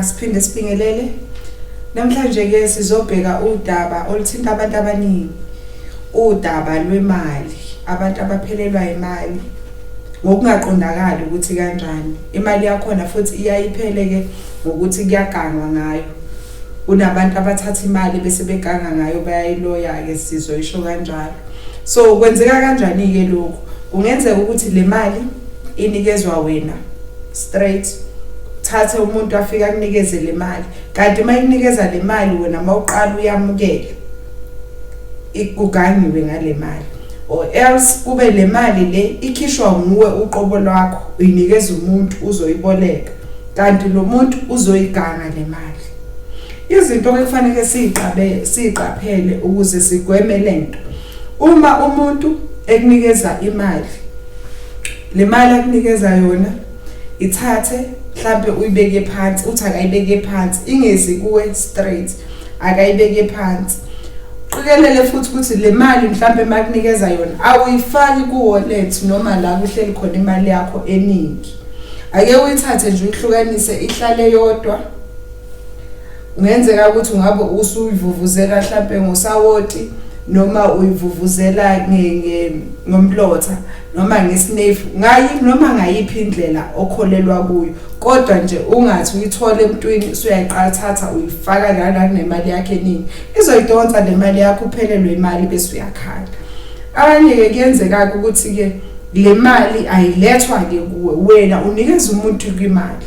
Siphinde sibingelele. Namhlanje ke sizobheka udaba oluthinta abantu abaningi. Udaba lwemali, abantu abaphelelwa imali ngokungaqondakali ukuthi kanjani. Imali yakhona futhi iyayiphele ke ngokuthi kuyagangwa ngayo. Kunabantu abathatha imali bese beganga ngayo bayayiloya ke sizoyisho kanjalo. So kwenzeka kanjani ke lokho? Kungenzeka ukuthi le mali inikezwa wena straight. Thathe umuntu afika kunikeze le mali, kanti mayikunikeza le mali wena mawuqala uyamukela ikugangiwe ngale mali, or else kube le mali le ikhishwa nguwe uqobo lwakho uyinikeza umuntu uzoyiboleka, kanti lo muntu uzoyiganga le mali. Izinto ekufanele siqaphele ukuze sigweme lento. Uma umuntu ekunikeza imali, le mali akunikeza yona ithathe mhlambe uyibeke phansi, uthi akayibeke phansi, ingezi kuwe straight, akayibeke phansi. Qikelele futhi ukuthi le mali mhlambe makunikeza yona awuyifaki ku-wallet noma la kuhleli khona imali yakho eningi. Ake uyithathe nje uyihlukanise ihlale yodwa. Ungenzeka ukuthi ungabe usuyivuvuzela mhlambe ngosawoti noma uyivuvuzela ngomlotha noma ngesnefu, noma ngayiphi indlela okholelwa kuyo, kodwa nje ungathi uyithola emntwini usuyayiqathatha uyifaka lana kunemali yakhe eningi, izoyidonsa le mali yakho uphelelwe imali bese uyakhala. Abanye ke kuyenzeka ukuthi ke le mali ayilethwa ke kuwe, wena unikeza umuntu imali.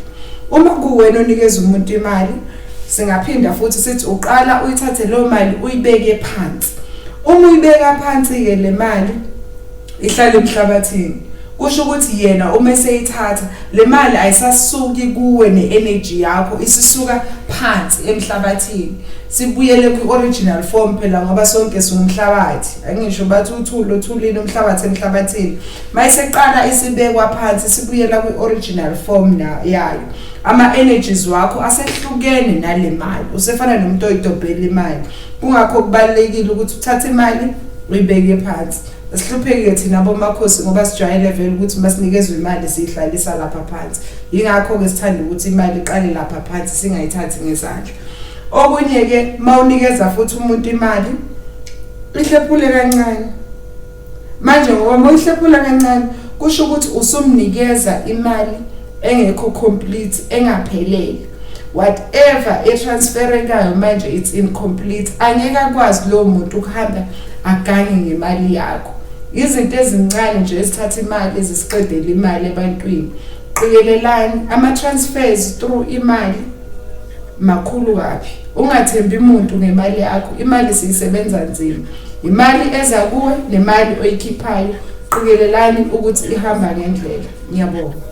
Uma kuwena unikeza umuntu imali, singaphinda futhi sithi uqala uyithathe lo mali uyibeke phansi. Uma uyibeka phansi ke le mali ihlala emhlabathini, kusho ukuthi yena uma eseyithatha le mali ayisasuki kuwe ne-energy yakho, isisuka phansi emhlabathini sibuyele ku-original form phela ngoba sonke singumhlabathi. Angisho bathi uthulini umhlabathi emhlabathini, mayiseqala isibekwa phansi sibuyela ku-original form yayo. Ama-energies wakho asehlukene nale mali, usefana nomuntu oyidobhela imali. Kungakho kubalekile ukuthi uthathe imali uyibeke phansi. Asihlupheke thina bomakhosi ngoba sijwayele vele ukuthi masinikezwe imali siyihlalisa lapha phansi. Yingakho ke sithanda ukuthi imali iqale lapha phansi singayithathi ngesandla. Okunye ke mawunikeza futhi umuntu imali, ihlephule kancane. Manje ngoba mawuhlephula kancane kusho ukuthi usumnikeza imali engekho complete, engaphelele. Whatever transferekayo manje it's incomplete. Angeke akwazi lo muntu ukuhamba agange ngemali yakho. Izinto ezincane nje esithatha imali ezisiqedela imali ebantwini. Qikelelani ama-transfers through imali makhulu kabi. Ungathembi umuntu ngemali yakho, imali siyisebenza nzima. Imali eza kuwe nemali oyikhiphayo, qikelelani ukuthi ihamba ngendlela. Ngiyabonga. Indlela.